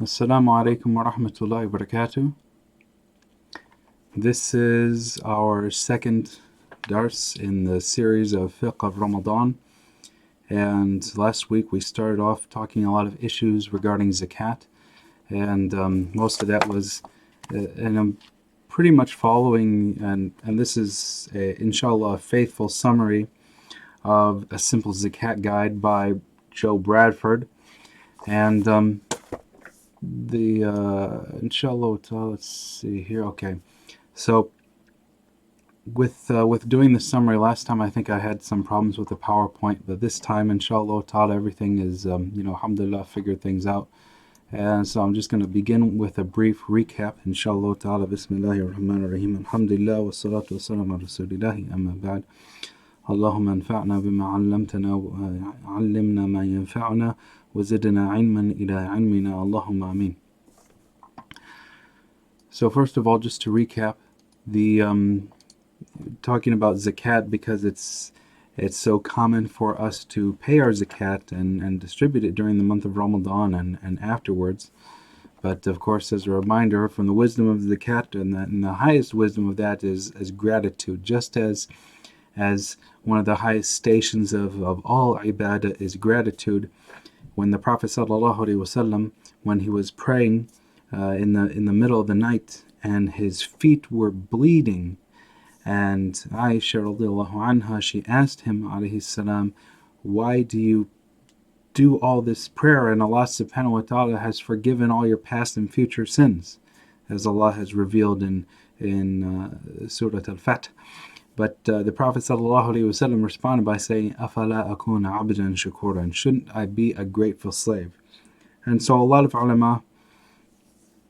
Assalamu alaikum wa rahmatullahi wa barakatuh. This is our second dars in the series of Fiqh of Ramadan. And last week we started off talking a lot of issues regarding Zakat. And most of that was, and I'm pretty much following, and this is, inshallah, a faithful summary of a simple Zakat guide by Joe Bradford. And inshallah, let's see here. Okay. So with doing the summary last time, I think I had some problems with the PowerPoint, but this time, inshallah ta'ala, everything is, alhamdulillah, figured things out. And so I'm just going to begin with a brief recap, inshallah ta'ala. Bismillahir Rahmanir Rahim. Alhamdulillah wa salatu wa salam ala rasulillahi amma ba'd. اللهم انفعنا بما علمتنا وعلمنا ما ينفعنا وزدنا علما إلى علمنا اللهم آمين. So first of all, just to recap, the talking about zakat, because it's so common for us to pay our zakat and distribute it during the month of Ramadan and afterwards. But of course, as a reminder, from the wisdom of zakat, and the highest wisdom of that is gratitude. Just as one of the highest stations of all ibadah is gratitude. When the Prophet ﷺ, when he was praying in the middle of the night and his feet were bleeding, and Aisha radiallahu anha, she asked him alayhi salam, why do you do all this prayer, and Allah subhanahu wa ta'ala has forgiven all your past and future sins, as Allah has revealed in Surah Al-Fath. But the Prophet ﷺ responded by saying, أَفَلَا أَكُونَ عَبْدًا شَكُورًا, shouldn't I be a grateful slave? And so a lot of ulama,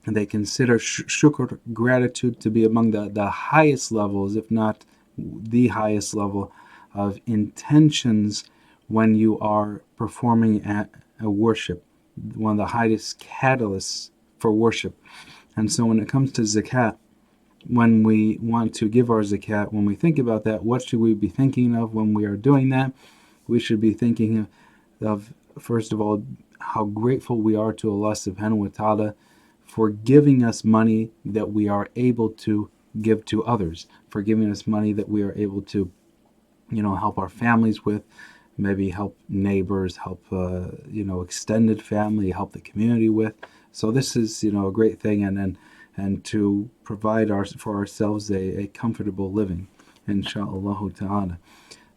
they consider shukr, gratitude, to be among the highest levels, if not the highest level of intentions when you are performing a worship, one of the highest catalysts for worship. And so when it comes to zakat, when we want to give our zakat, when we think about that, what should we be thinking of when we are doing that? We should be thinking of first of all, how grateful we are to Allah subhanahu wa ta'ala for giving us money that we are able to give to others, for giving us money that we are able to, help our families with, maybe help neighbors, help, extended family, help the community with. So this is, a great thing, and to provide for ourselves a comfortable living, insha'Allah ta'ala.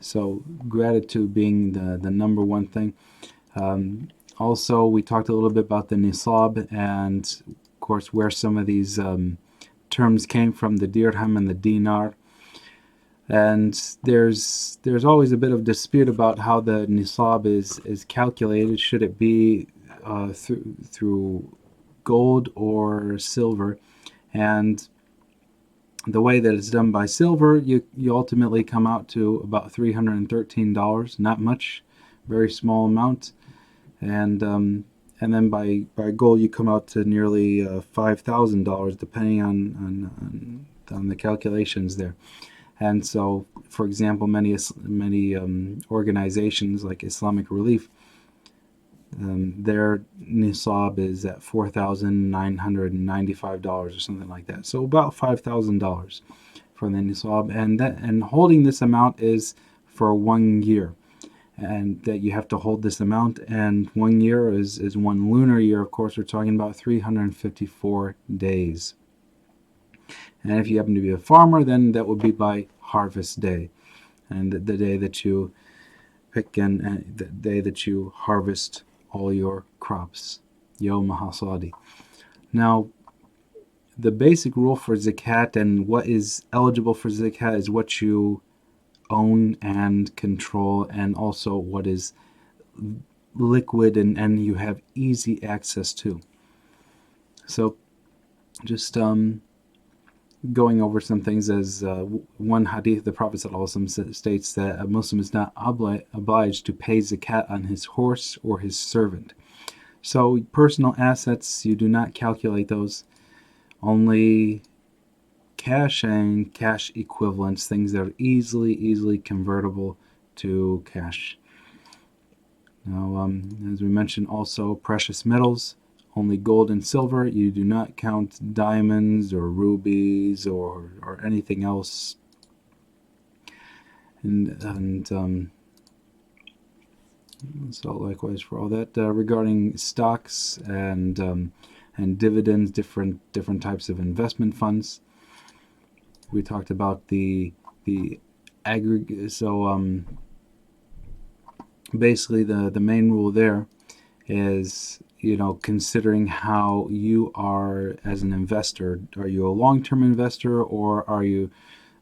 So gratitude being the number one thing. Also, we talked a little bit about the nisab, and of course where some of these terms came from, the dirham and the dinar. And there's always a bit of dispute about how the nisab is calculated. Should it be through gold or silver? And the way that it's done by silver, you ultimately come out to about $313, not much, very small amount. And then by gold, you come out to nearly $5,000, depending on the calculations there. And so, for example, many organizations like Islamic Relief, their nisab is at $4,995 or something like that. So about $5,000 for the nisab, and holding this amount is for 1 year, and that you have to hold this amount. And 1 year is one lunar year. Of course, we're talking about 354 days. And if you happen to be a farmer, then that would be by harvest day, and the day that you pick and the day that you harvest all your crops, Yawm Hasadi. Now, the basic rule for zakat and what is eligible for zakat is what you own and control, and also what is liquid and you have easy access to. So just going over some things, as one hadith, the Prophet ﷺ states that a Muslim is not obliged to pay zakat on his horse or his servant. So personal assets, you do not calculate those. Only cash and cash equivalents, things that are easily convertible to cash. Now, as we mentioned, also precious metals, only gold and silver. You do not count diamonds or rubies or anything else. And so likewise for all that. Regarding stocks and dividends, different types of investment funds. We talked about the aggregate. So basically the main rule there is, considering how you are as an investor. Are you a long-term investor, or are you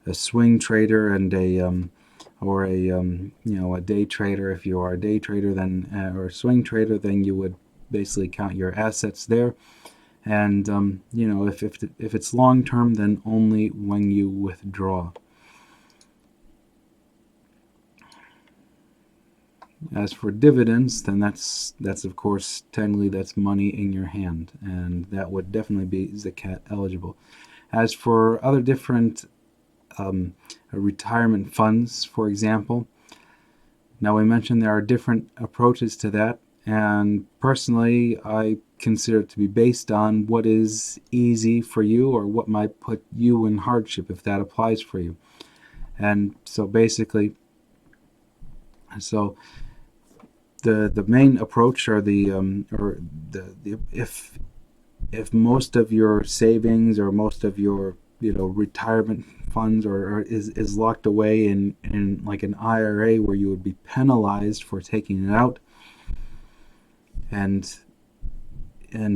a swing trader and a day trader? If you are a day trader, then or a swing trader, then you would basically count your assets there. And if it's long term, then only when you withdraw. As for dividends, then that's of course technically that's money in your hand, and that would definitely be zakat eligible. As for other different retirement funds, for example, now we mentioned there are different approaches to that, and personally I consider it to be based on what is easy for you or what might put you in hardship, if that applies for you. And so basically, the main approach are if most of your savings or most of your retirement funds is locked away in like an IRA, where you would be penalized for taking it out. And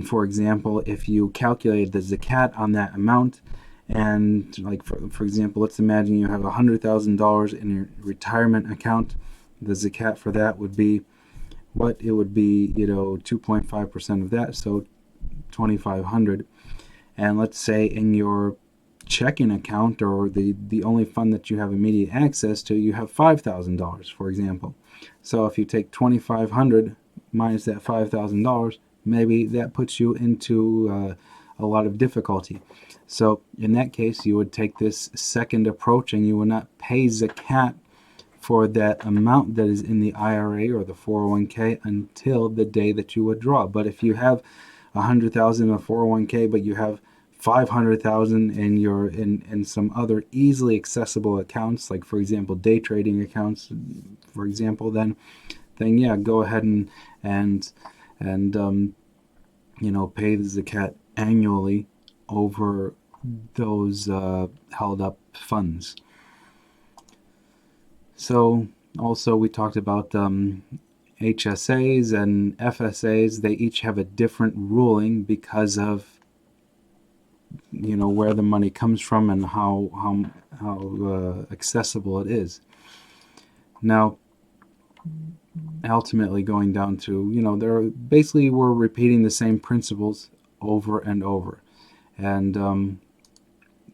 for example, if you calculate the zakat on that amount, and like for example, let's imagine you have $100,000 in your retirement account, the zakat for that would be what it would be, 2.5% of that, so 2,500. And let's say in your checking account, or the only fund that you have immediate access to, you have $5,000, for example. So if you take 2,500 minus that $5,000, maybe that puts you into a lot of difficulty. So in that case, you would take this second approach, and you would not pay zakat for that amount that is in the IRA or the 401k until the day that you withdraw. But if you have 100,000 in a 401k, but you have 500,000 in some other easily accessible accounts, like for example day trading accounts, for example, then yeah, go ahead and pay the zakat annually over those held up funds. So also we talked about HSAs and FSAs. They each have a different ruling because of where the money comes from and how accessible it is. Now, ultimately going down to we're repeating the same principles over and over, and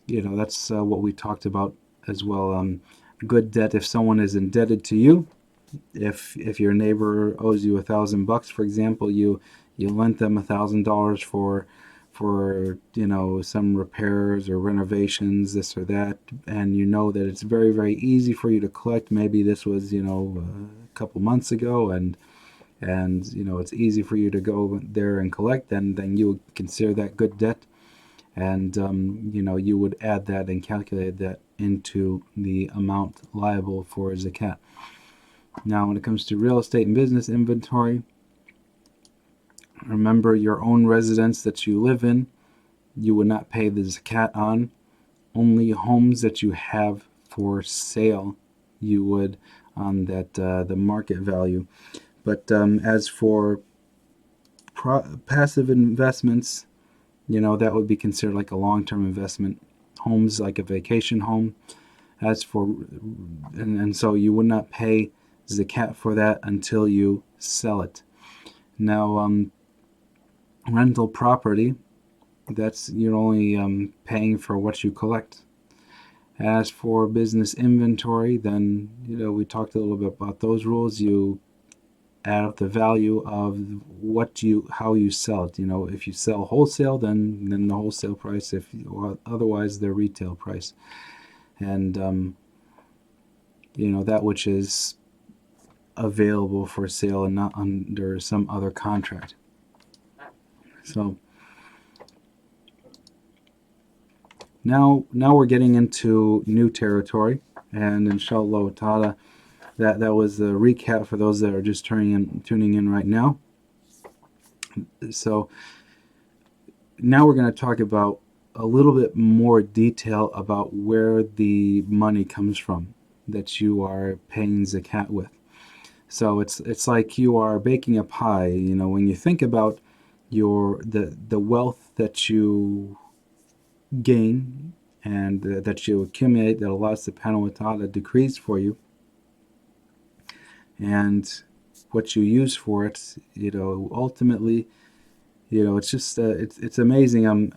that's what we talked about as well. Good debt. If someone is indebted to you, if your neighbor owes you $1,000, for example, you lent them $1,000 for some repairs or renovations, this or that, and that it's very, very easy for you to collect. Maybe this was a couple months ago, and it's easy for you to go there and collect. Then you would consider that good debt, and you would add that and calculate that into the amount liable for zakat. Now, when it comes to real estate and business inventory, remember your own residence that you live in, you would not pay the zakat on. Only homes that you have for sale, you would on that the market value. But as for passive investments, that would be considered like a long-term investment. Homes like a vacation home. As for and so you would not pay zakat for that until you sell it. Now, rental property, that's you're only paying for what you collect. As for business inventory, then we talked a little bit about those rules. You add up the value of how you sell it. If you sell wholesale, then the wholesale price. Otherwise, the retail price, and that which is available for sale and not under some other contract. So now we're getting into new territory, and inshallah ta'ala, that was the recap for those that are just tuning in right now. So now we're going to talk about a little bit more detail about where the money comes from that you are paying zakat with. So it's like you are baking a pie. You know, when you think about the wealth that you gain and that you accumulate, that Allah subhanahu wa ta'ala decrees for you, and what you use for it, you know, ultimately, you know, it's just it's amazing. I'm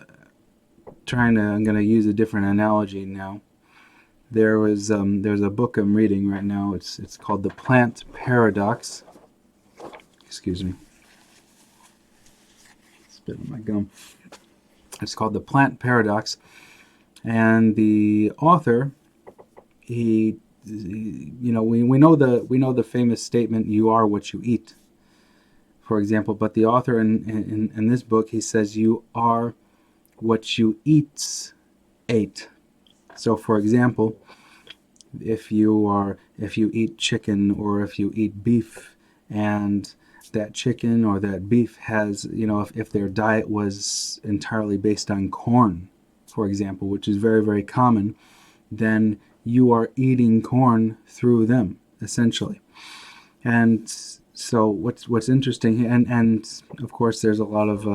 going to use a different analogy now. There's a book I'm reading right now. It's called The Plant Paradox. Excuse me. Spit on my gum. It's called The Plant Paradox, and the author, you know, we know the famous statement, "You are what you eat," for example. But the author in this book, he says, "You are what you ate." So, for example, if you eat chicken or if you eat beef, and that chicken or that beef has, you know, if their diet was entirely based on corn, for example, which is very, very common, then you are eating corn through them, essentially. And so what's interesting, and of course there's a lot of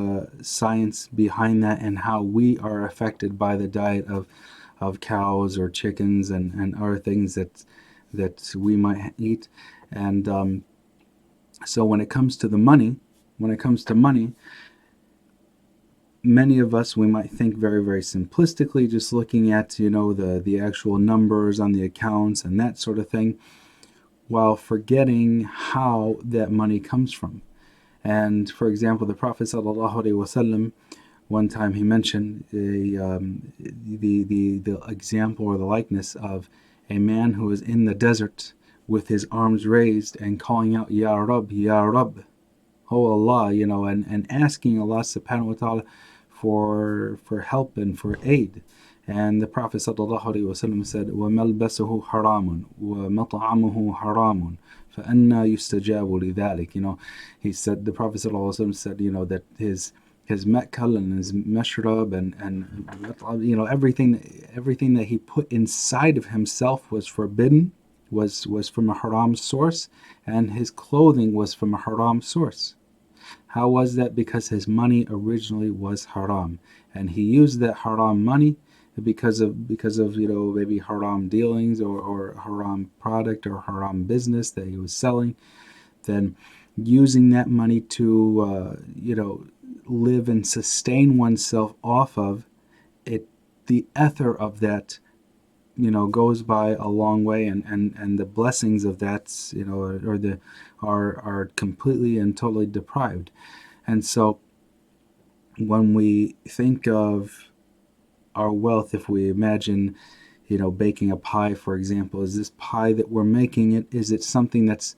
science behind that, and how we are affected by the diet of cows or chickens and other things that we might eat. And so when it comes to money, many of us, we might think very, very simplistically, just looking at, you know, the actual numbers on the accounts and that sort of thing, while forgetting how that money comes from. And for example, the Prophet ﷺ, one time he mentioned the example or the likeness of a man who is in the desert with his arms raised and calling out, "Ya Rab, Ya Rab," oh Allah, you know, and asking Allah subhanahu wa ta'ala for help and for aid. And the Prophet ﷺ said, وَمَلْبَسُهُ حَرَامٌ وَمَطْعَمُهُ حَرَامٌ فَأَنَّا يُسْتَجَابُ لِذَلِكَ. You know, he said, the Prophet ﷺ said, you know, that his ma'kal and his mashrab and you know, everything that he put inside of himself was forbidden, was from a haram source, and his clothing was from a haram source. How was that? Because his money originally was haram, and he used that haram money because of you know, maybe haram dealings or haram product or haram business that he was selling. Then using that money to you know, live and sustain oneself off of it, the ether of that, you know, goes by a long way, and the blessings of that, you know, are completely and totally deprived. And so when we think of our wealth, if we imagine, you know, baking a pie, for example, is this pie that we're making it, is it something that's,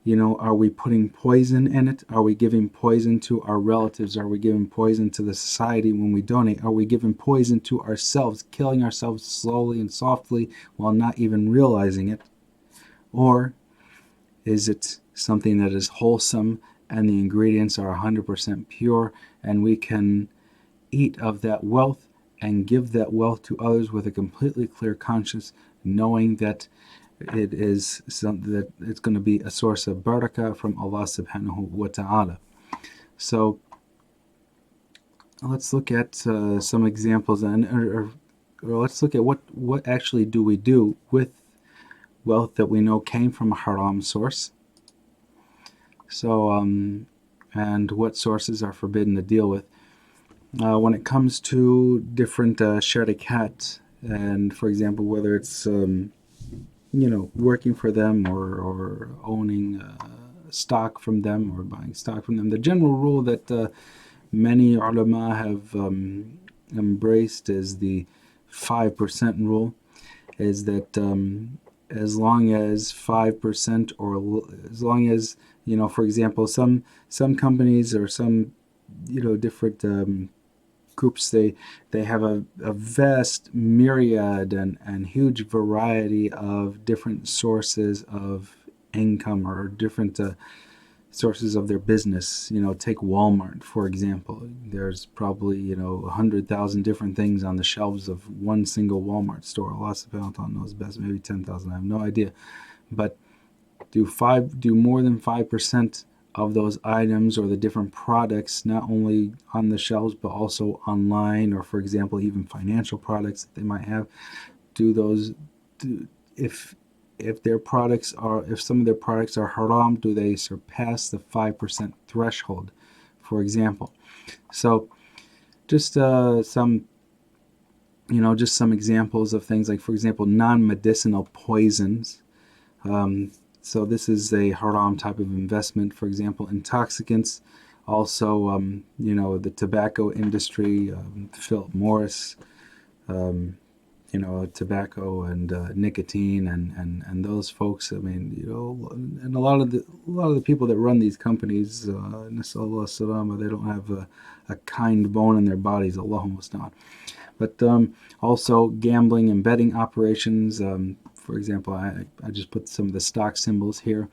you know, are we putting poison in it? Are we giving poison to our relatives? Are we giving poison to the society when we donate? Are we giving poison to ourselves, killing ourselves slowly and softly while not even realizing it? Or is it something that is wholesome and the ingredients are 100% pure, and we can eat of that wealth and give that wealth to others with a completely clear conscience, knowing that it is something that it's going to be a source of barakah from Allah subhanahu wa ta'ala. So let's look at some examples, or let's look at what actually do we do with wealth that we know came from a haram source. So and what sources are forbidden to deal with. When it comes to different sharikat, and for example, whether it's you know, working for them or owning stock from them or buying stock from them, the general rule that many ulama have embraced is the 5% rule, is that as long as 5%, or as long as, you know, for example, some companies or some different groups. They have a vast myriad and huge variety of different sources of income, or different sources of their business. Take Walmart, for example. There's probably 100,000 different things on the shelves of one single Walmart store. Allah subhanahu wa ta'ala knows best. Maybe 10,000. I have no idea. But do more than 5% of those items or the different products, not only on the shelves but also online, or for example even financial products that they might have, do those do if their products are if some of their products are haram, do they surpass the 5% threshold, for example? So just some examples of things, like for example non-medicinal poisons. So this is a haram type of investment. For example, intoxicants. Also, the tobacco industry, Philip Morris, tobacco and nicotine, and those folks. I mean, and a lot of the people that run these companies, Nasallallahu salama, they don't have a kind bone in their bodies. Allahumma musta'an. But also gambling and betting operations. For example, I just put some of the stock symbols here.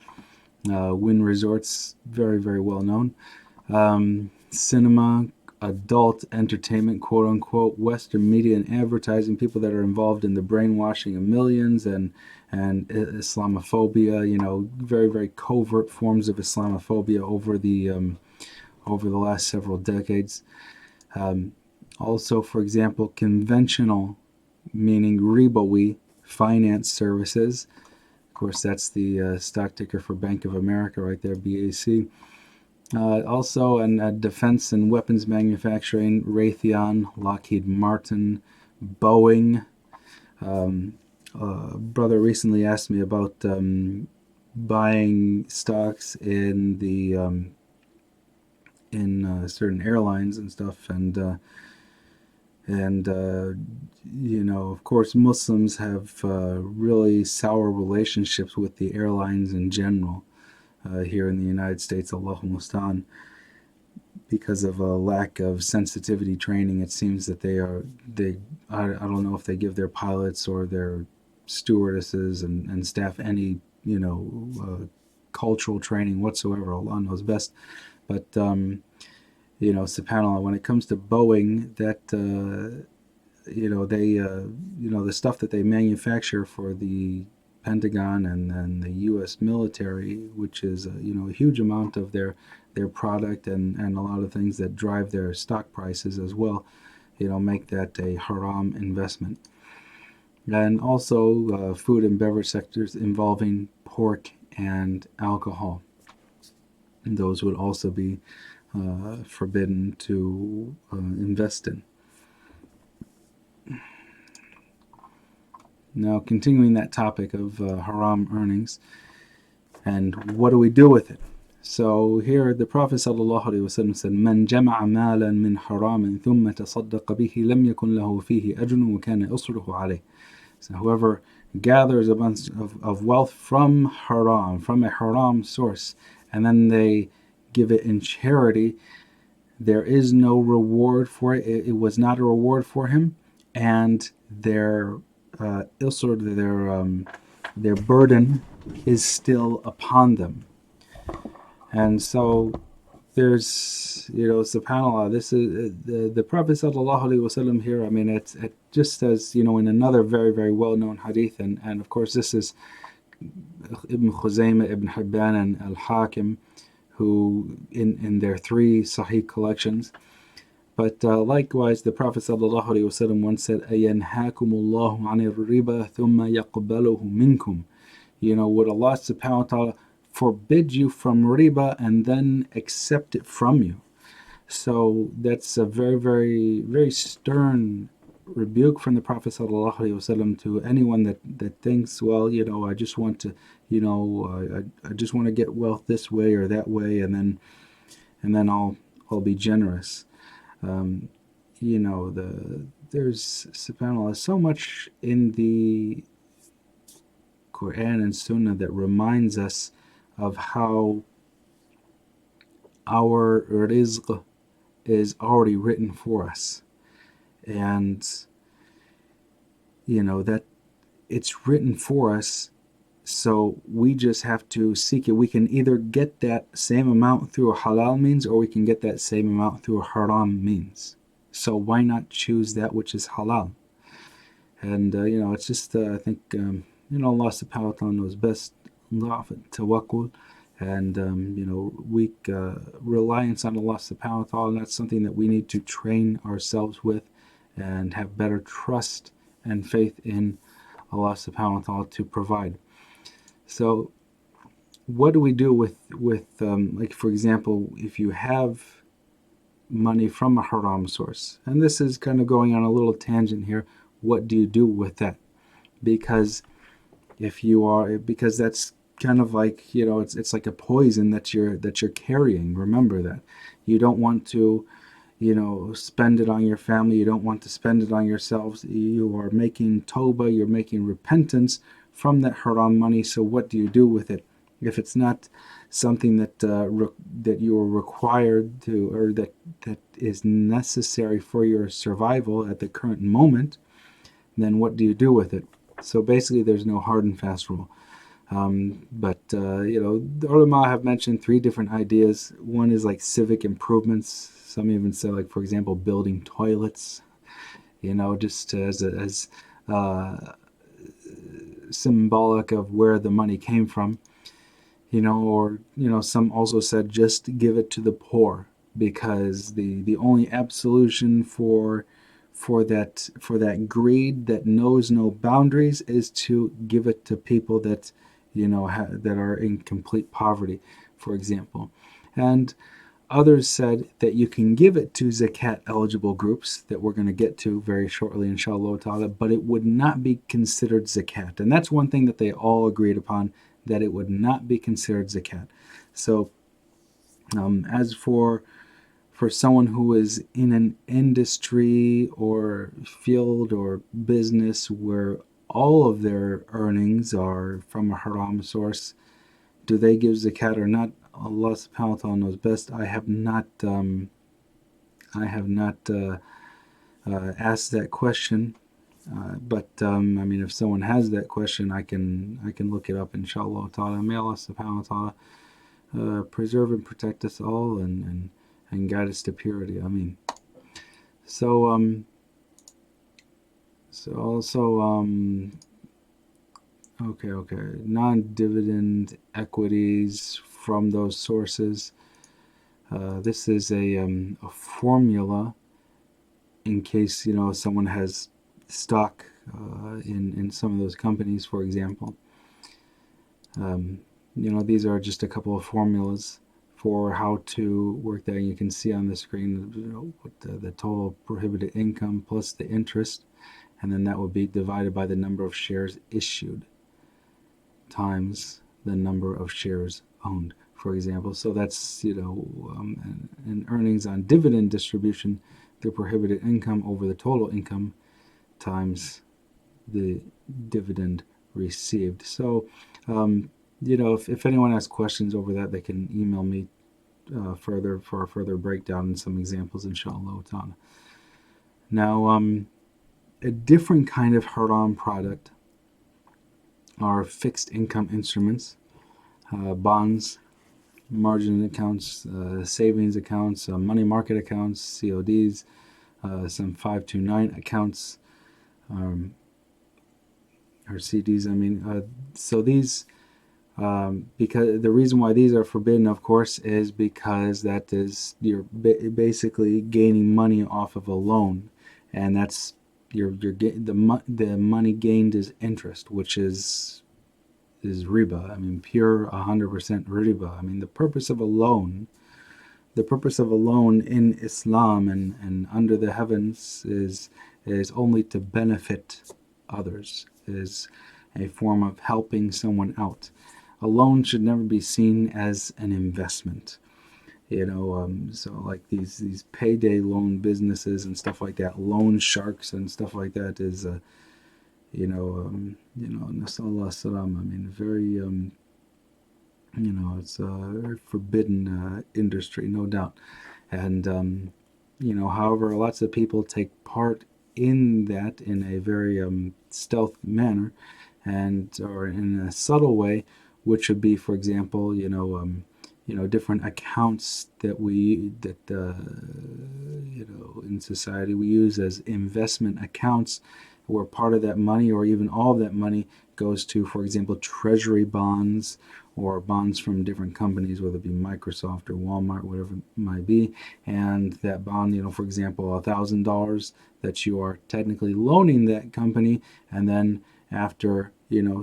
Wynn Resorts, very, very well known. Cinema, adult entertainment, quote unquote, Western media and advertising, people that are involved in the brainwashing of millions, and Islamophobia, very, very covert forms of Islamophobia over the last several decades. Also, for example, conventional, meaning ribawi, finance services. Of course, that's the stock ticker for Bank of America right there, BAC. Also, in defense and weapons manufacturing, Raytheon, Lockheed Martin, Boeing. A brother recently asked me about buying stocks in certain airlines and stuff, and of course, Muslims have really sour relationships with the airlines in general here in the United States, Allahu Mustan, because of a lack of sensitivity training. It seems that I don't know if they give their pilots or their stewardesses and staff any cultural training whatsoever. Allah knows best. But subhanAllah, when it comes to Boeing, that the stuff that they manufacture for the Pentagon and the U.S. military, which is a huge amount of their product, and a lot of things that drive their stock prices as well, make that a haram investment. And also food and beverage sectors involving pork and alcohol. And those would also be forbidden to invest in. Now, continuing that topic of haram earnings, and what do we do with it? So here the Prophet ﷺ said, "Man jama'a malan min haramin thumma tasaddaqa bihi lam yakun lahu fihi ajrun wa kana yusruhu alayh." So whoever gathers a bunch of wealth from haram, from a haram source, and then they give it in charity, there is no reward for it. It was not a reward for him, and their their burden is still upon them. And so there's, subhanAllah, this is the Prophet ﷺ here. I mean, it just says, in another very, very well-known hadith, and of course this is Ibn Khuzaymah, Ibn Hibban, and Al-Hakim, who in their 3 Sahih collections. But likewise, the Prophet ﷺ once said, أَيَنْهَاكُمُ اللَّهُ عَنِ الرِّبَى ثُمَّ يَقْبَلُهُ مِنْكُمْ. Would Allah subhanahu wa ta'ala forbid you from riba and then accept it from you? So that's a very, very, very stern rebuke from the Prophet ﷺ to anyone that thinks, well, I just want to, I just want to get wealth this way or that way, and then I'll be generous. There's, subhanAllah, so much in the Quran and Sunnah that reminds us of how our rizq is already written for us. And, that it's written for us, so we just have to seek it. We can either get that same amount through a halal means, or we can get that same amount through a haram means. So why not choose that which is halal? And, it's just, I think, Allah subhanahu wa ta'ala knows best. Tawakkul and, weak reliance on Allah subhanahu wa ta'ala. That's something that we need to train ourselves with and have better trust and faith in Allah subhanahu wa ta'ala to provide. So what do we do with like, for example, if you have money from a haram source, and this is kind of going on a little tangent here, what do you do with that? Because because that's kind of like, it's like a poison that you're carrying. Remember that you don't want to spend it on your family. You don't want to spend it on yourselves. You are making tawbah, you're making repentance from that haram money. So what do you do with it? If it's not something that that you are required to, or that is necessary for your survival at the current moment, then what do you do with it? So basically, there's no hard and fast rule. But the ulama have mentioned three different ideas. One is like civic improvements. Some even say, like, for example, building toilets. Just as symbolic of where the money came from. Or some also said just give it to the poor, because the only absolution for that greed that knows no boundaries is to give it to people that that are in complete poverty, for example. And others said that you can give it to zakat eligible groups that we're going to get to very shortly, inshallah ta'ala, but it would not be considered zakat. And that's one thing that they all agreed upon, that it would not be considered zakat. So as for someone who is in an industry or field or business where all of their earnings are from a haram source, do they give zakat or not? Allah subhanahu wa ta'ala knows best. I have not asked that question, but if someone has that question, I can look it up, inshallah ta'ala. May Allah subhanahu wa ta'ala preserve and protect us all, and guide us to purity. Ameen. So also okay, non-dividend equities from those sources. This is a formula in case someone has stock in some of those companies, for example. These are just a couple of formulas for how to work that. You can see on the screen what the total prohibited income plus the interest, and then that will be divided by the number of shares issued times the number of shares owned, for example. So that's and earnings on dividend distribution, the prohibited income over the total income times the dividend received. So if anyone has questions over that, they can email me further for a further breakdown and some examples, inshallah ta'ala. Now, a different kind of haram product are fixed income instruments, bonds, margin accounts, savings accounts, money market accounts, CODs, some 529 accounts, or CDs. So these, because the reason why these are forbidden, of course, is because that is you're basically gaining money off of a loan, and that's the money gained is interest, which is riba. Pure 100% riba. The purpose of a loan, in Islam and under the heavens is only to benefit others, is a form of helping someone out. A loan should never be seen as an investment. So like these payday loan businesses and stuff like that, loan sharks and stuff like that is nasallallahu salam. Very it's a very forbidden industry, no doubt. And However, lots of people take part in that in a very stealth manner, and or in a subtle way, which would be, for example, different accounts that in society we use as investment accounts, where part of that money or even all of that money goes to, for example, treasury bonds or bonds from different companies, whether it be Microsoft or Walmart, whatever it might be. And that bond, for example, $1,000 that you are technically loaning that company, and then after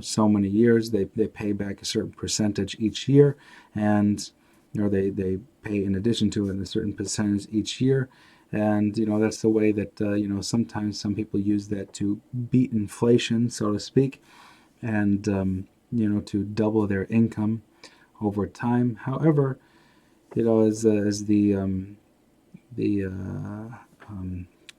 so many years, they pay back a certain percentage each year, and they pay in addition to it a certain percentage each year. And that's the way that sometimes some people use that to beat inflation, so to speak, and to double their income over time. However, as the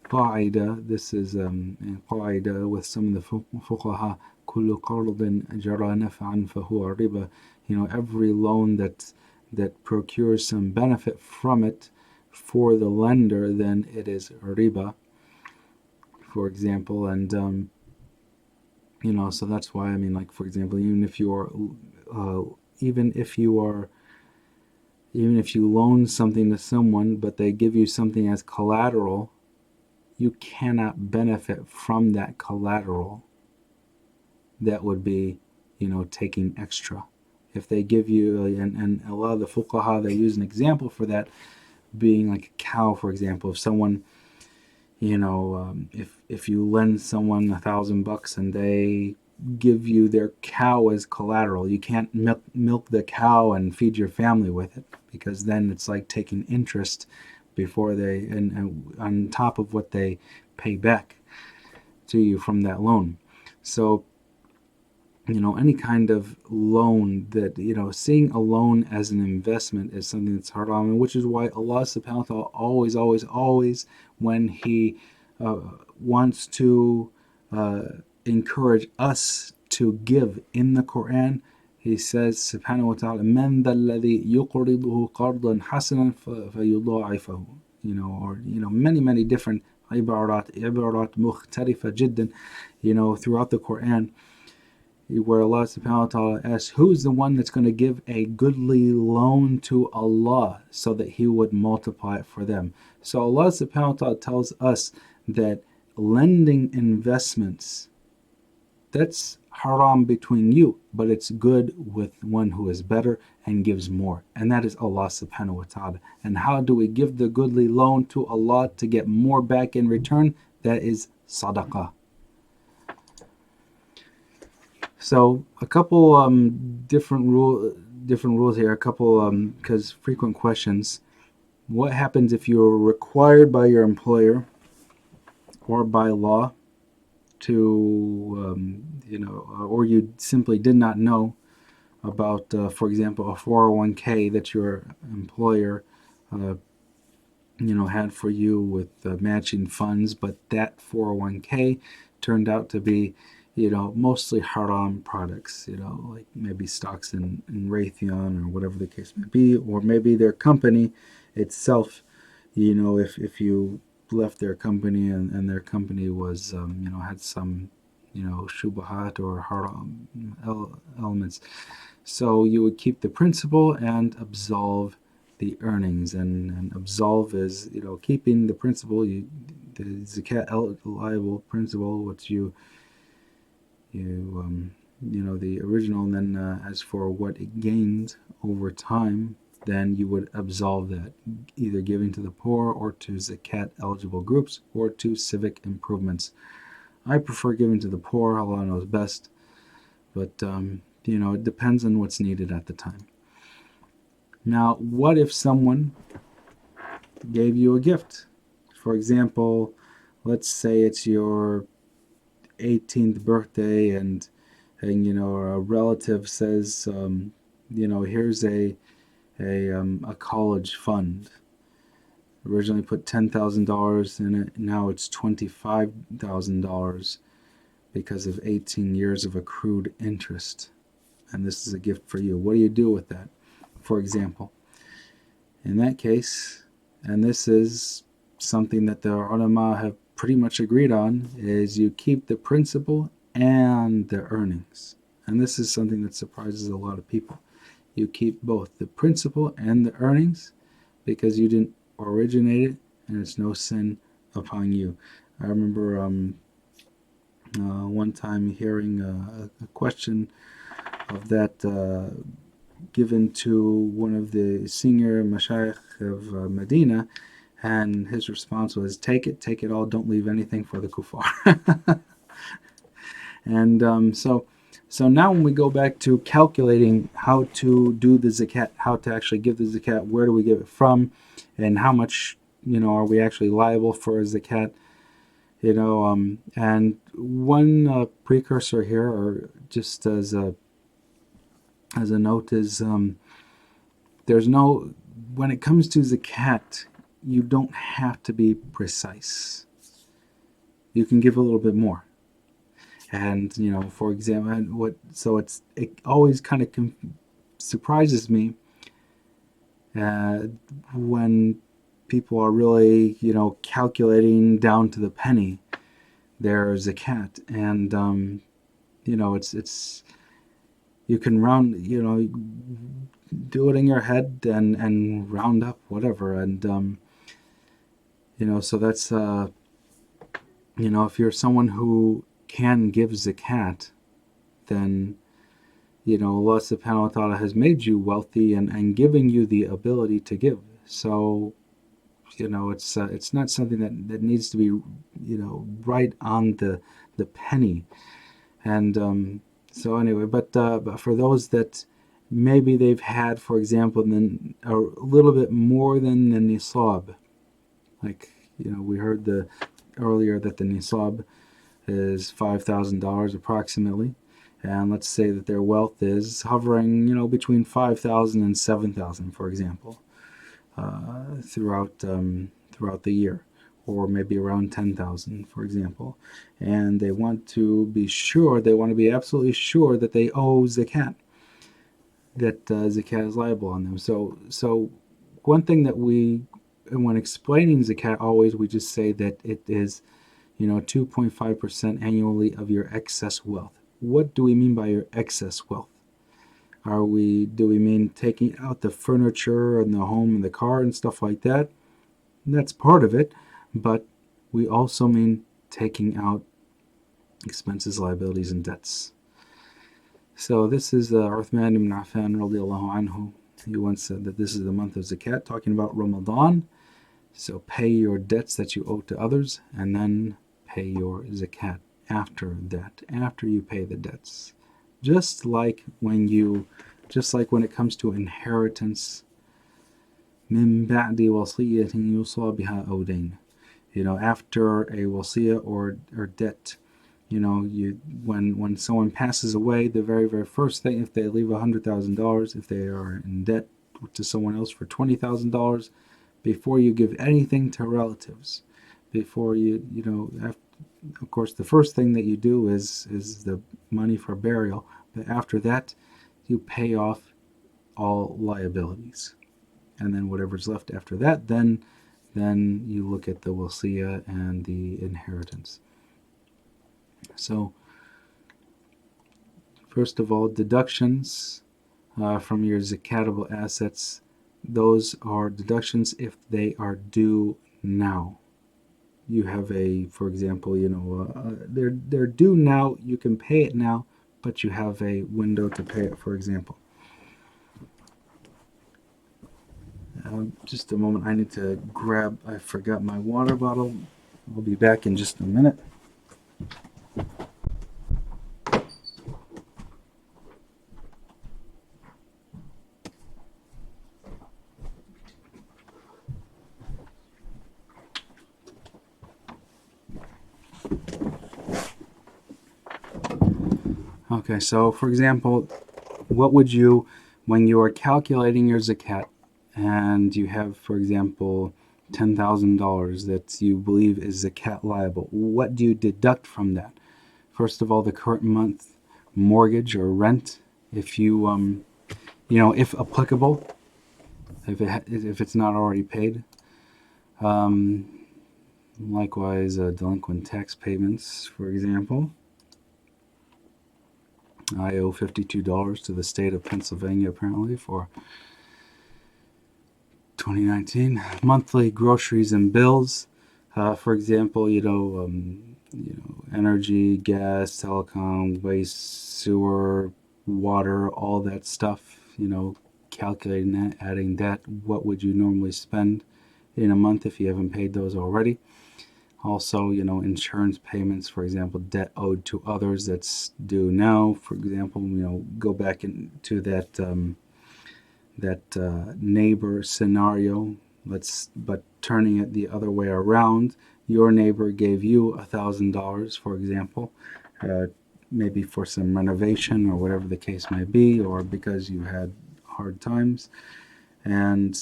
qaida, this is qaida with some of the fuqaha, كل قرض جرى نفعا فهو ربا. Every loan that procures some benefit from it for the lender, then it is riba, for example. And so that's why, like, for example, even if you loan something to someone but they give you something as collateral, you cannot benefit from that collateral. That would be taking extra. If they give you, and a lot of the fuqaha, they use an example for that being like a cow, for example. If someone, if you lend someone $1,000 and they give you their cow as collateral, you can't milk the cow and feed your family with it, because then it's like taking interest before and on top of what they pay back to you from that loan. So any kind of loan that, seeing a loan as an investment is something that's haram, and which is why Allah subhanahu wa ta'ala always, when He wants to encourage us to give in the Quran, He says subhanahu wa ta'ala, "Man dhal ladhi yuqriduhu qardan hasanan fayudha'ifahu." Or many different ibarat mukhtalifa jiddan, throughout the Quran, where Allah subhanahu wa ta'ala asks, who's the one that's going to give a goodly loan to Allah so that He would multiply it for them? So Allah subhanahu wa ta'ala tells us that lending investments, that's haram between you, but it's good with one who is better and gives more, and that is Allah subhanahu wa ta'ala. And how do we give the goodly loan to Allah to get more back in return? That is sadaqah. So a couple different rules here. A couple because frequent questions. What happens if you're required by your employer or by law to or you simply did not know about, for example, a 401k that your employer had for you with matching funds, but that 401k turned out to be mostly haram products, like maybe stocks in Raytheon or whatever the case may be, or maybe their company itself, if you left their company and their company was, had some, shubahat or haram elements. So you would keep the principal and absolve the earnings, and absolve is, keeping the principal, the zakat liable principal, which the original, and then as for what it gained over time, then you would absolve that, either giving to the poor or to zakat eligible groups or to civic improvements. I prefer giving to the poor, Allah knows best, but it depends on what's needed at the time. Now, what if someone gave you a gift? For example, let's say it's your 18th birthday, and a relative says, here's a college fund. Originally put $10,000 in it, now it's $25,000 because of 18 years of accrued interest, and this is a gift for you. What do you do with that? For example, in that case, and this is something that the ulama have pretty much agreed on is you keep the principal and the earnings. And this is something that surprises a lot of people. You keep both the principal and the earnings because you didn't originate it, and it's no sin upon you. I remember one time hearing a question of that given to one of the senior mashayikh of Medina, and his response was, take it all, don't leave anything for the kuffar. And so now when we go back to calculating how to do the zakat, how to actually give the zakat, where do we give it from, and how much, are we actually liable for a zakat, and one precursor here, or just as a note, is there's no, when it comes to zakat, you don't have to be precise. You can give a little bit more. And for example, it always kind of surprises me when people are really calculating down to the penny their zakat, and it's you can round, do it in your head and round up whatever, and so that's if you're someone who can give zakat, then Allah subhanahu wa ta'ala has made you wealthy and giving you the ability to give. So it's not something that needs to be right on the penny. And so anyway, but for those that maybe they've had, for example, then a little bit more than the nisab, like we heard earlier that the nisab is $5,000 approximately, and let's say that their wealth is hovering between 5,000 and 7,000, for example, throughout the year, or maybe around 10,000, for example, and they want to be absolutely sure that they owe zakat, that zakat is liable on them. So one thing that when explaining zakat, always we just say that it is 2.5% annually of your excess wealth. What do we mean by your excess wealth? Do we mean taking out the furniture and the home and the car and stuff like that? That's part of it, but we also mean taking out expenses, liabilities, and debts. So this is Uthman ibn Affan radiallahu anhu. He once said that this is the month of zakat, talking about Ramadan. So pay your debts that you owe to others, and then pay your zakat after that, after you pay the debts. Just like when it comes to inheritance, min ba'di wasiyatin yusa biha aw dayn. After a wasiyah or debt, when someone passes away, the very, very first thing, if they leave $100,000, if they are in debt to someone else for $20,000, before you give anything to relatives, before of course, the first thing that you do is the money for burial, but after that, you pay off all liabilities, and then whatever's left after that, then you look at the wasiyah and the inheritance. So, first of all, deductions from your zakatable assets. Those are deductions if they are due now. You have for example, they're due now. You can pay it now, but you have a window to pay it, for example. Just a moment. I need to I forgot my water bottle. I'll be back in just a minute. Okay, so for example, what would you, when you are calculating your zakat, and you have, for example, $10,000 that you believe is zakat liable, what do you deduct from that? First of all, the current month mortgage or rent, if you, if applicable, if it's not already paid. Likewise, delinquent tax payments, for example. I owe $52 to the state of Pennsylvania apparently for 2019. Monthly groceries and bills, for example, energy, gas, telecom, waste, sewer, water, all that stuff. Calculating that, adding that, what would you normally spend in a month if you haven't paid those already? Also, insurance payments, for example, debt owed to others that's due now. For example, go back into that neighbor scenario. But turning it the other way around, your neighbor gave you $1,000, for example, uh, maybe for some renovation or whatever the case may be, or because you had hard times, and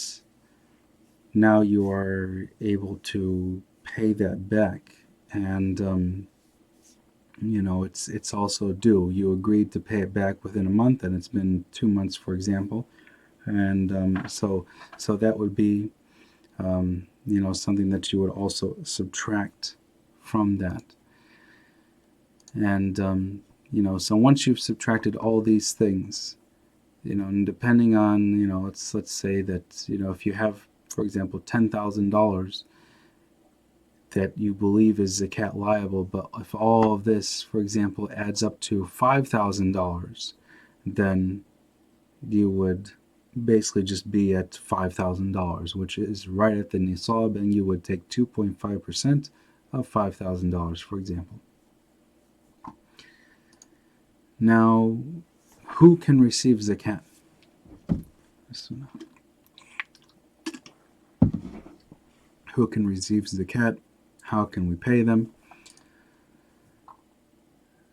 now you are able to pay that back, and it's also due. You agreed to pay it back within a month, and it's been 2 months, for example, and so that would be something that you would also subtract from that. And so once you've subtracted all these things, and depending on let's say that if you have, for example, $10,000 that you believe is zakat liable, but if all of this, for example, adds up to $5,000, then you would basically just be at $5,000, which is right at the nisab, and you would take 2.5% of $5,000, for example. Now, who can receive zakat? Who can receive zakat? How can we pay them?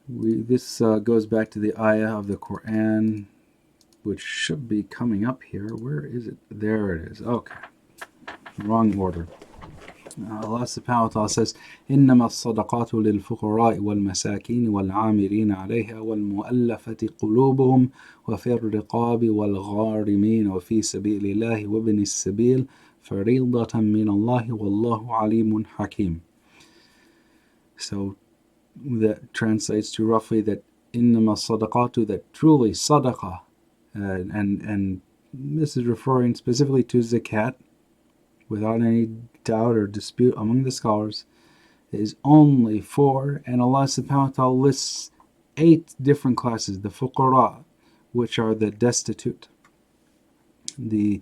This goes back to the ayah of the Quran, which should be coming up here. Where is it? There it is. Okay. Wrong order. Allah subhanahu wa ta'ala says, إنما الصدقات للفقراء والمساكين والعاملين عليها والمؤلفة قلوبهم وفي الرقاب والغارمين وفي سبيل الله وابن السبيل فريضة من الله والله عليم حكيم. So that translates to roughly that إنما الصدقات, that truly sadaqah, and this is referring specifically to zakat, without any doubt or dispute among the scholars, is only for, and Allah subhanahu wa ta'ala lists 8 different classes: the fuqara, which are the destitute, the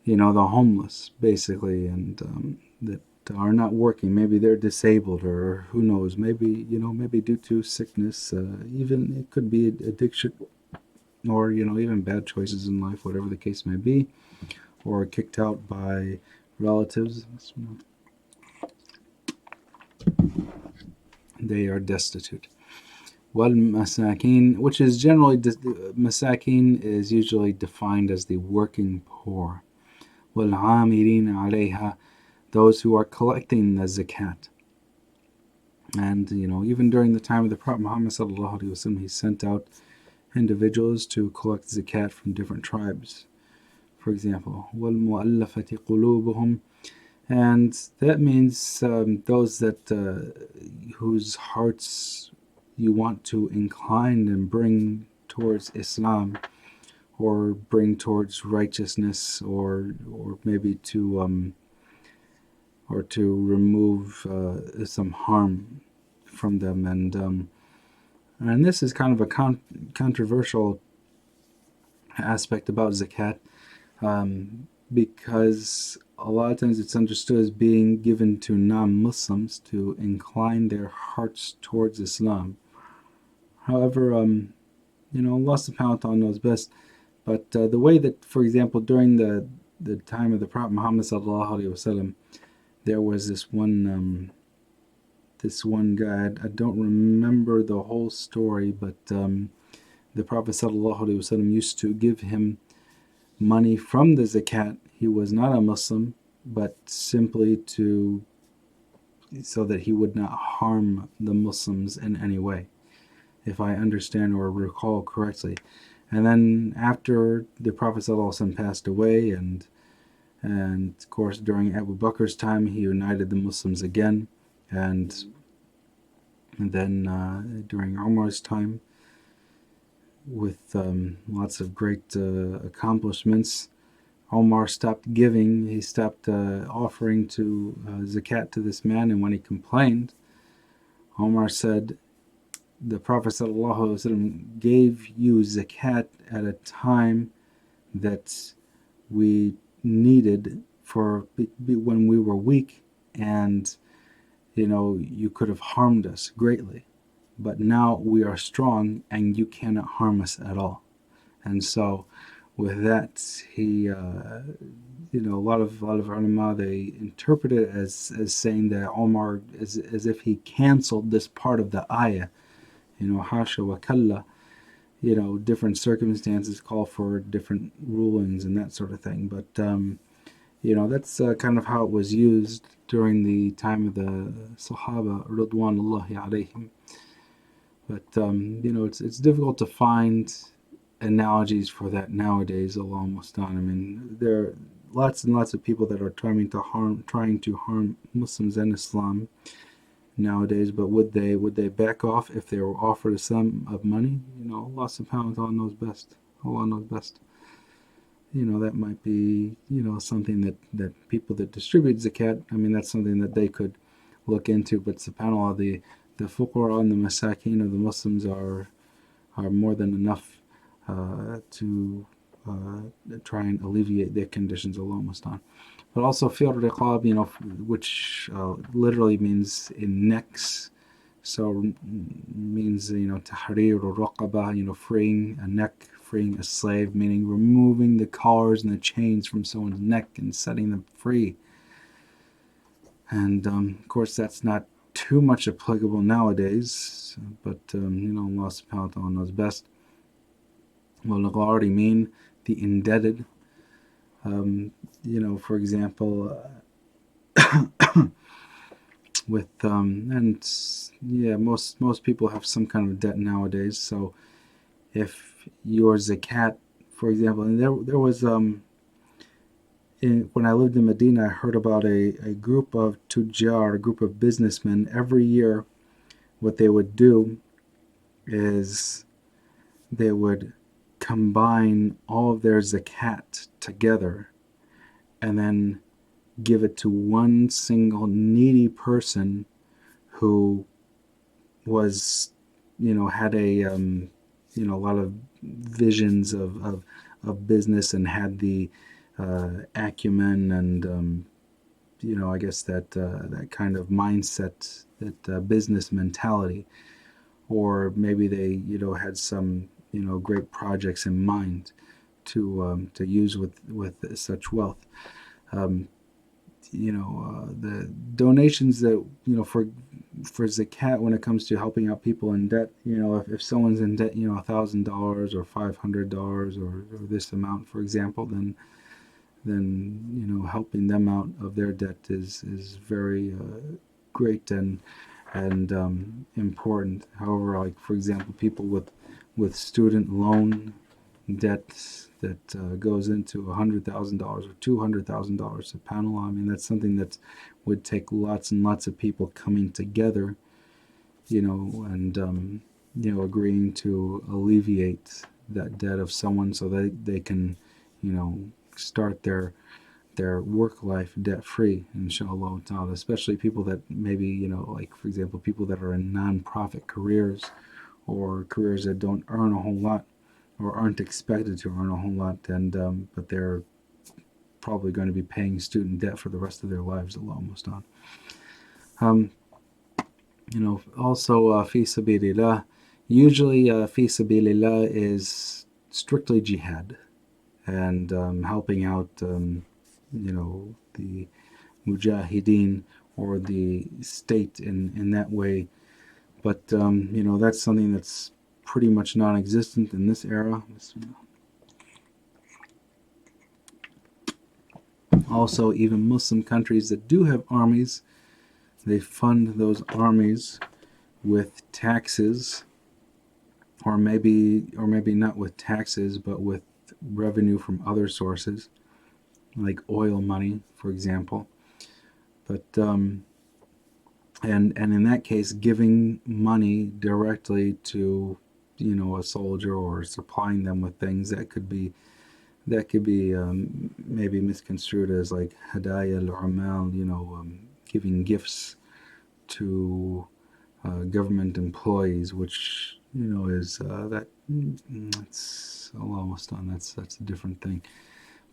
homeless, basically, and that are not working. Maybe they're disabled, or who knows, maybe due to sickness, even it could be addiction, or even bad choices in life, whatever the case may be, or kicked out by relatives. They are destitute. Wal masakin, which is generally masakin is usually defined as the working poor. Wal amirin alayha, those who are collecting the zakat. And even during the time of the Prophet Muhammad sallallahu alaihi wasallam, he sent out individuals to collect zakat from different tribes. For example, wal mu'allafati qulubuhum, and that means those that whose hearts you want to incline and bring towards Islam, or bring towards righteousness, or maybe to remove some harm from them, and this is kind of a controversial aspect about zakat, because a lot of times it's understood as being given to non-Muslims to incline their hearts towards Islam. However, Allah subhanahu wa ta'ala knows best. But the way that, for example, during the time of the Prophet Muhammad sallallahu alaihi wasallam, there was this one guy. I don't remember the whole story, but the Prophet sallallahu alaihi wasallam used to give him money from the zakat. He was not a Muslim, but simply so that he would not harm the Muslims in any way, if I understand or recall correctly. And then after the Prophet ﷺ passed away, and And of course, during Abu Bakr's time, he united the Muslims again. And then during Umar's time, with lots of great accomplishments, Omar stopped giving. He stopped offering to zakat to this man, and when he complained, Omar said, "The Prophet ﷺ gave you zakat at a time that we needed for when we were weak, and you could have harmed us greatly, but now we are strong and you cannot harm us at all." And so with that, he a lot of ulama, they interpret it as saying that Omar, as if he canceled this part of the ayah, hasha wa kalla, different circumstances call for different rulings and that sort of thing. But that's kind of how it was used during the time of the Sahaba, Ridwanullahi alayhim. But it's difficult to find analogies for that nowadays. Allah Mustan. I mean, there are lots and lots of people that are trying to harm Muslims and Islam nowadays. But would they back off if they were offered a sum of money? Allah Subhanahu wa Taala knows best. Allah knows best. That might be something that people that distribute zakat. I mean, that's something that they could look into. But subhanAllah, the fuqara and the masakin of the Muslims are more than enough to try and alleviate their conditions. Allah mustaan. But also fi'l riqab, which literally means in necks. So means tahrir or raqaba, freeing a neck, freeing a slave, meaning removing the collars and the chains from someone's neck and setting them free. And of course, that's not too much applicable nowadays, but Allah subhanahu wa ta'ala knows best. Well, already mean the indebted. For example, with and yeah, most people have some kind of debt nowadays. So if your zakat, for example, and there was when I lived in Medina, I heard about a group of tujjar, a group of businessmen. Every year, what they would do is they would combine all of their zakat together and then give it to one single needy person who was, had a lot of visions of business and had the acumen and I guess that that kind of mindset, that business mentality, or maybe they had some great projects in mind to use with such wealth. The donations that for zakat, when it comes to helping out people in debt, if someone's in debt, $1,000 or $500 or this amount, for example, then helping them out of their debt is very great and important. However, like for example, people with student loan debt that goes into $100,000 or $200,000 a panel. I mean, that's something that would take lots and lots of people coming together, and agreeing to alleviate that debt of someone so that they can, start their work life debt free, inshallah ta'ala. Especially people that maybe, like for example, people that are in non-profit careers or careers that don't earn a whole lot or aren't expected to earn a whole lot, and but they're probably going to be paying student debt for the rest of their lives, Allah mustaan. Also fi sabilillah. Usually fi sabilillah is strictly jihad and helping out the mujahideen or the state in that way. But that's something that's pretty much non-existent in this era. Also, even Muslim countries that do have armies, they fund those armies with taxes, or maybe not with taxes, but with revenue from other sources. like oil money, for example. But and in that case, giving money directly to a soldier or supplying them with things that could be maybe misconstrued as like hadaya al-amal, giving gifts to government employees, which is that's almost done. That's a different thing.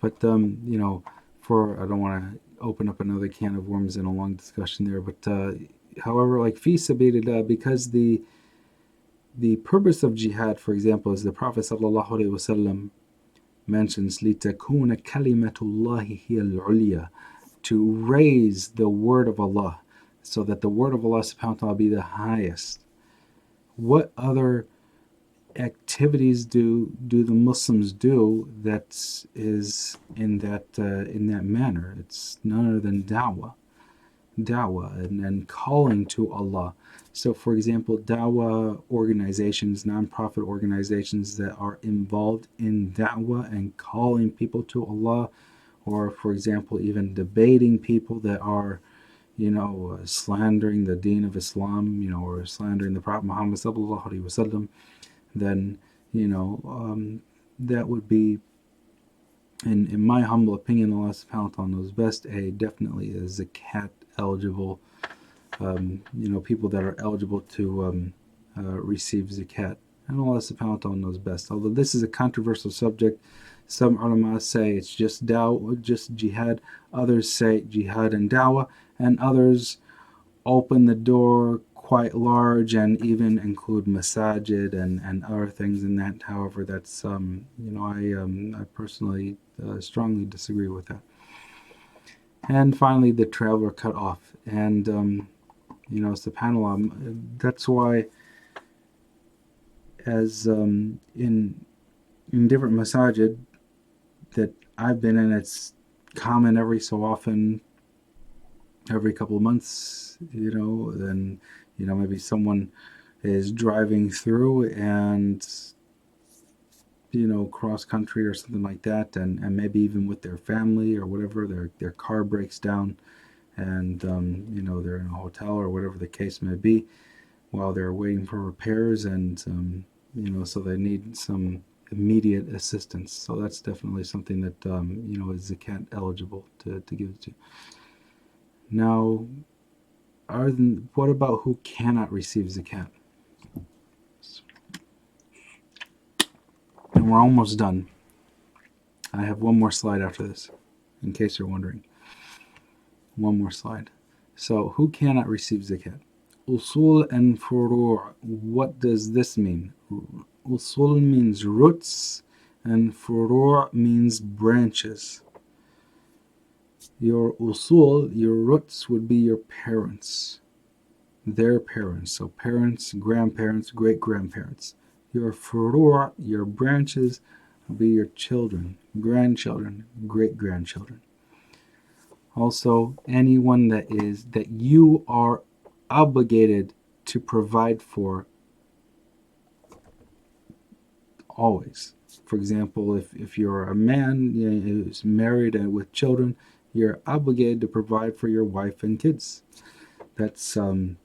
But for I don't want to open up another can of worms in a long discussion there. But however, like fi sabilillah, because the purpose of jihad, for example, is the Prophet sallallahu alaihi wasallam mentions litakuna kalimatullahi hiya al-ulya, to raise the word of Allah, so that the word of Allah subhanahu wa ta'ala be the highest. What other activities do the Muslims do that is in that manner? It's none other than da'wah and calling to Allah. So, for example, da'wah organizations, non-profit organizations that are involved in da'wah and calling people to Allah, or, for example, even debating people that are slandering the deen of Islam, or slandering the Prophet Muhammad sallallahu alaihi wasallam, then that would be, in my humble opinion, Allah subhanahu wa ta'ala knows best, definitely a zakat eligible, people that are eligible to receive zakat. And Allah subhanahu wa ta'ala knows best. Although this is a controversial subject, some ulama say it's just da'wah, just jihad. Others say jihad and da'wah, and others open the door quite large and even include masajid and other things in that. However, that's I personally strongly disagree with that. And finally, the traveler cut off, and subhanallah, that's why, as in different masajid that I've been in, it's common every so often, every couple of months, then maybe someone is driving through and cross country or something like that, and maybe even with their family or whatever, their car breaks down, and they're in a hotel or whatever the case may be while they're waiting for repairs, and so they need some immediate assistance. So that's definitely something that is zakat eligible to give to. Now, what about who cannot receive zakat? And we're almost done. I have one more slide after this, in case you're wondering. One more slide. So, who cannot receive zakat? Usul and furu'. What does this mean? Usul means roots, and furu' means branches. Your usul, your roots, would be your parents, their parents. So parents, grandparents, great-grandparents. Your furu', your branches, would be your children, grandchildren, great-grandchildren. Also, anyone that you are obligated to provide for always. For example, if you're a man who's married and with children, you're obligated to provide for your wife and kids. That's so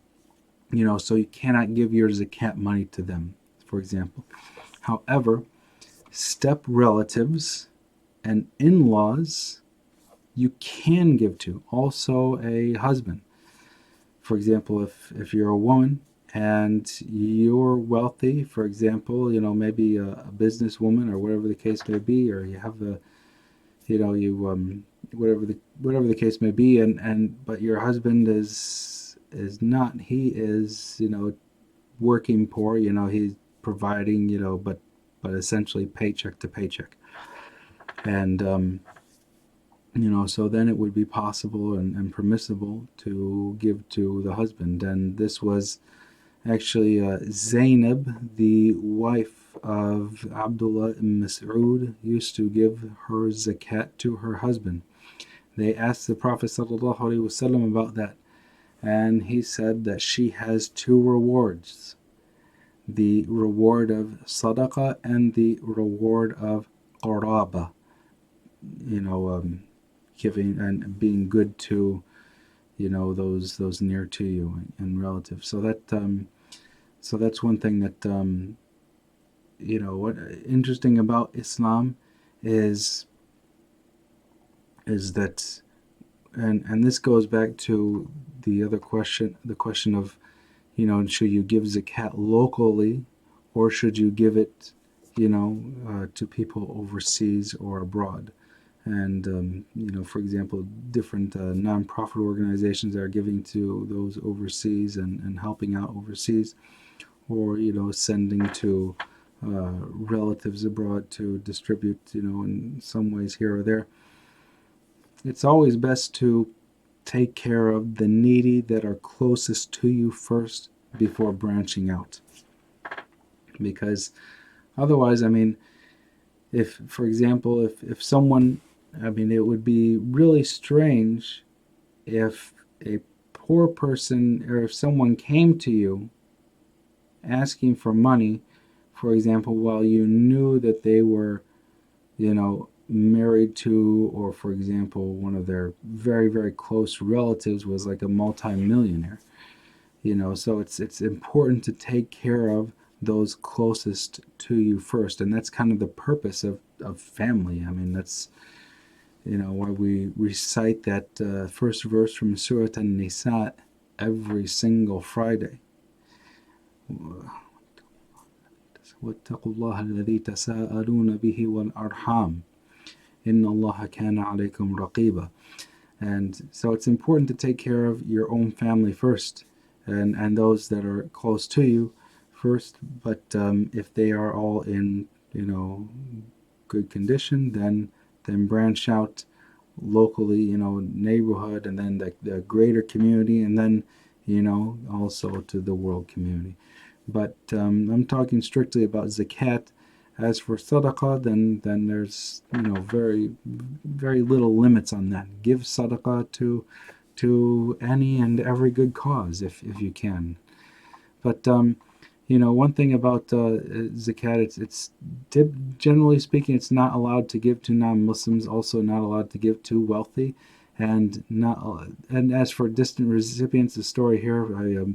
you cannot give your zakat money to them, for example. However, step relatives and in-laws you can give to. Also a husband. For example, if you're a woman and you're wealthy, for example, maybe a businesswoman or whatever the case may be, or you have whatever the case may be, and but your husband is not. He is working poor. He's providing. But essentially paycheck to paycheck, and so then it would be possible and permissible to give to the husband. And this was actually Zainab, the wife of Abdullah ibn Mas'ud, used to give her zakat to her husband. They asked the Prophet ﷺ about that, and he said that she has two rewards: the reward of sadaqah and the reward of qaraba, giving and being good to, those near to you and relatives. So that's one thing that, what interesting about Islam is that, and this goes back to the question of, should you give zakat locally, or should you give it, to people overseas or abroad? And for example, different nonprofit organizations are giving to those overseas and helping out overseas, or sending to relatives abroad to distribute, in some ways here or there. It's always best to take care of the needy that are closest to you first before branching out. Because otherwise, if, for example, if someone, it would be really strange if a poor person, or if someone came to you asking for money, for example, while you knew that they were, married to, or for example, one of their very, very close relatives was like a multimillionaire. So it's important to take care of those closest to you first, and that's kind of the purpose of family. That's why we recite that first verse from Surah An-Nisa every single Friday. واتقوا الله الذي تساءلون به والأرحام إن الله كان عليكم رقيبا. And so it's important to take care of your own family first, and those that are close to you first. But if they are all in, good condition, then branch out locally, neighborhood, and then the greater community, and then, also to the world community. But I'm talking strictly about zakat. As for sadaqah, then there's, very, very little limits on that. Give sadaqah to any and every good cause if you can. But one thing about zakat, it's generally speaking, it's not allowed to give to non-Muslims. Also, not allowed to give to wealthy, and not. And as for distant recipients, the story here, I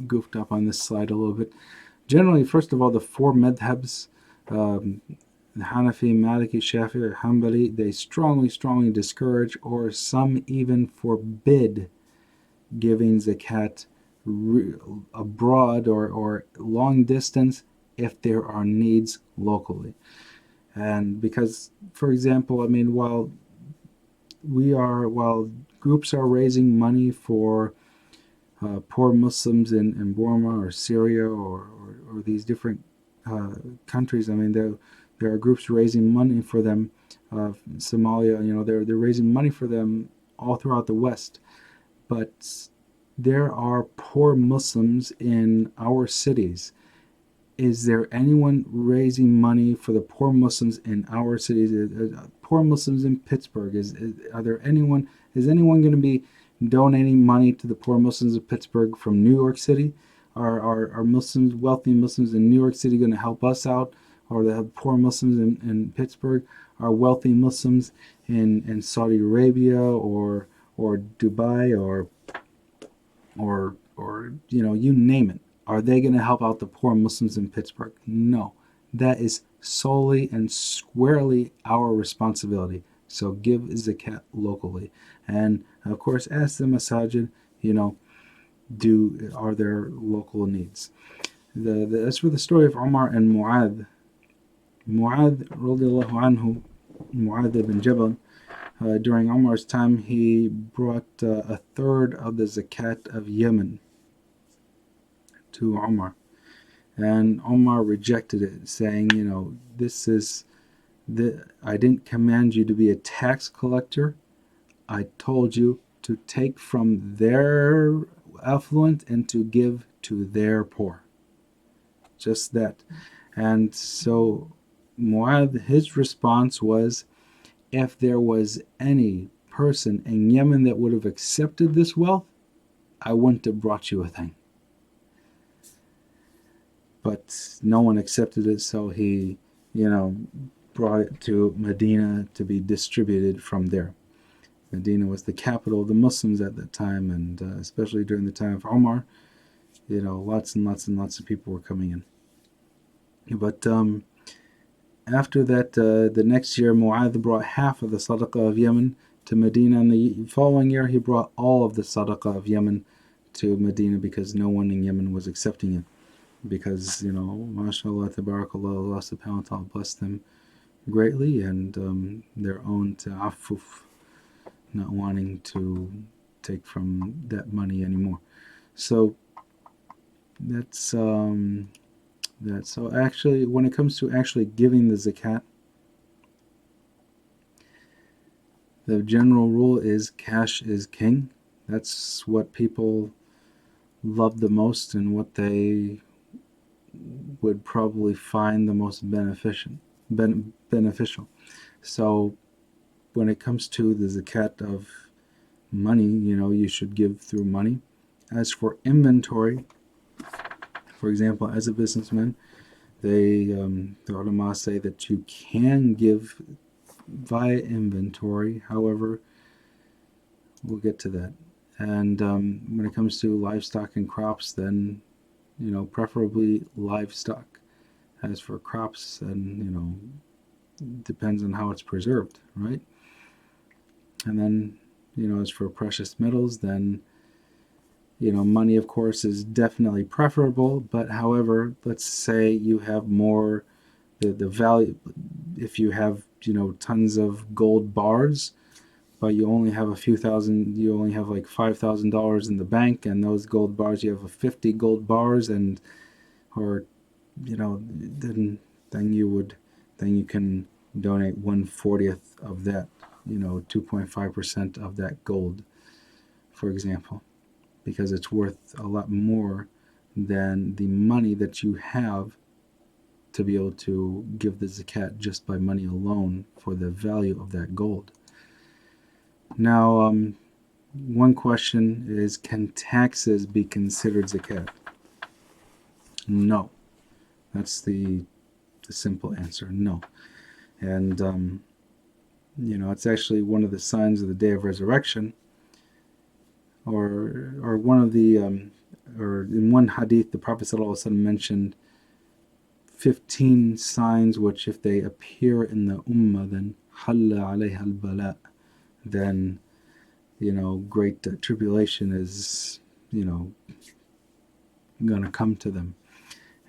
goofed up on this slide a little bit. Generally, first of all, the four madhabs, the Hanafi, Maliki, Shafi, or Hanbali, they strongly, strongly discourage, or some even forbid, giving zakat abroad or long distance if there are needs locally. And because, for example, while groups are raising money for poor Muslims in Burma or Syria or these different countries. There are groups raising money for them. Somalia, they're raising money for them all throughout the West. But there are poor Muslims in our cities. Is there anyone raising money for the poor Muslims in our cities? Poor Muslims in Pittsburgh? Is anyone going to be donating money to the poor Muslims of Pittsburgh from New York City? Are Muslims, wealthy Muslims in New York City, going to help us out? Or the poor Muslims in Pittsburgh? Are wealthy Muslims in Saudi Arabia or Dubai or you name it? Are they going to help out the poor Muslims in Pittsburgh? No. That is solely and squarely our responsibility. So give zakat locally. And of course, ask the masajid, are there local needs? As for the story of Umar and Mu'adh, radiallahu anhu, Mu'adh ibn Jabal, during Umar's time, he brought a third of the zakat of Yemen to Umar. And Umar rejected it, saying, I didn't command you to be a tax collector. I told you to take from their affluent and to give to their poor. Just that. And so Mu'adh, his response was, if there was any person in Yemen that would have accepted this wealth, I wouldn't have brought you a thing. But no one accepted it, so he, brought it to Medina to be distributed from there. Medina was the capital of the Muslims at that time, and especially during the time of Umar, lots and lots and lots of people were coming in. But after that, the next year, Mu'adh brought half of the sadaqah of Yemen to Medina, and the following year, he brought all of the sadaqah of Yemen to Medina because no one in Yemen was accepting it. Because, mashallah, tabarakallah, Allah subhanahu wa ta'ala blessed them greatly, and their own ta'affuf, not wanting to take from that money anymore. So that's so actually, when it comes to actually giving the zakat, the general rule is cash is king. That's what people love the most and what they would probably find the most beneficial. So when it comes to the zakat of money, you should give through money. As for inventory, for example, as a businessman, the ulama say that you can give via inventory. However, we'll get to that. And when it comes to livestock and crops, then preferably livestock. As for crops, and depends on how it's preserved, right? And then as for precious metals, then money, of course, is definitely preferable. But however, let's say you have more the value. If you have tons of gold bars, but you only have a few thousand, you only have like $5,000 in the bank, and those gold bars, you have 50 gold bars, then you can donate 1/40 of that, 2.5% of that gold, for example, because it's worth a lot more than the money that you have to be able to give the zakat just by money alone for the value of that gold. Now, one question is, can taxes be considered zakat? No. That's the simple answer, no. And, it's actually one of the signs of the Day of Resurrection, or one of the, or in one hadith, the Prophet ﷺ mentioned 15 signs which, if they appear in the ummah, then halla alayha al-bala, then great tribulation is gonna come to them.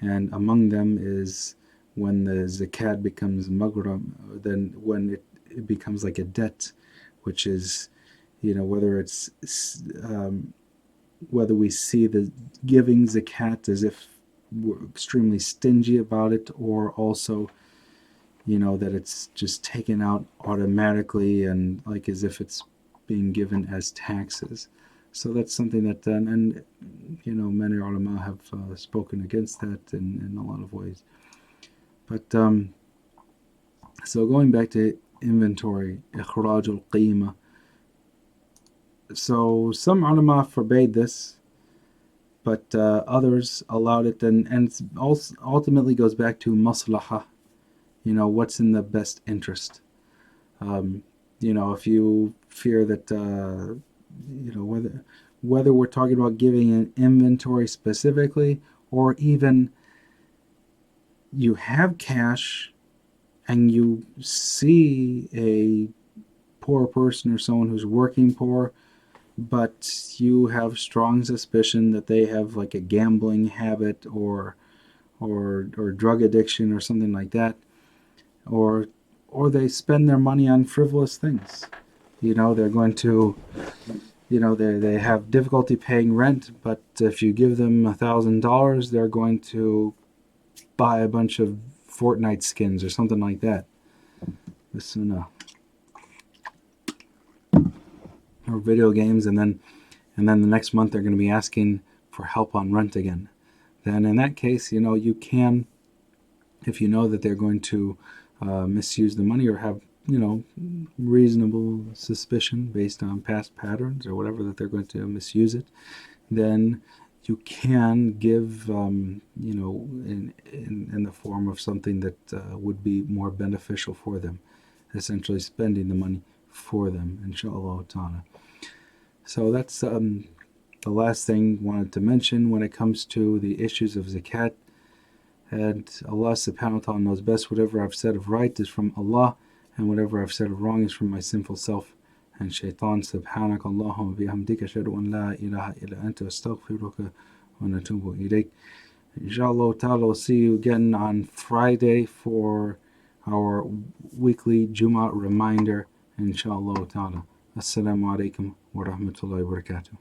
And among them is when the zakat becomes maghram, then when it becomes like a debt, which is whether it's whether we see the giving zakat as if we're extremely stingy about it, or also that it's just taken out automatically and like as if it's being given as taxes. So that's something that and many ulama have spoken against that in a lot of ways. But so going back to inventory, ikhraj al-qima. So some ulama forbade this, but others allowed it, and it also ultimately goes back to maslaha, what's in the best interest. If you fear that, whether we're talking about giving an inventory specifically, or even you have cash and you see a poor person or someone who's working poor, but you have strong suspicion that they have like a gambling habit or drug addiction or something like that, or they spend their money on frivolous things. They're going to, they have difficulty paying rent, but if you give them $1,000, they're going to buy a bunch of Fortnite skins or something like that. Or video games, and then the next month they're going to be asking for help on rent again. Then in that case, you can, if you know that they're going to misuse the money or have reasonable suspicion based on past patterns or whatever that they're going to misuse it, then you can give, in the form of something that would be more beneficial for them, essentially spending the money for them, inshallah ta'ala. So that's the last thing I wanted to mention when it comes to the issues of zakat. And Allah subhanahu wa ta'ala knows best. Whatever I've said of right is from Allah, and whatever I've said of wrong is from my sinful self and shaitan. Subhanak Allahumma bihamdika ashhadu an la ilaha illa anta astaghfiruka wa natubu ilayk. Inshallah ta'ala, we'll see you again on Friday for our weekly Jummah reminder. Inshallah ta'ala. Assalamu alaikum wa rahmatullahi wa barakatuh.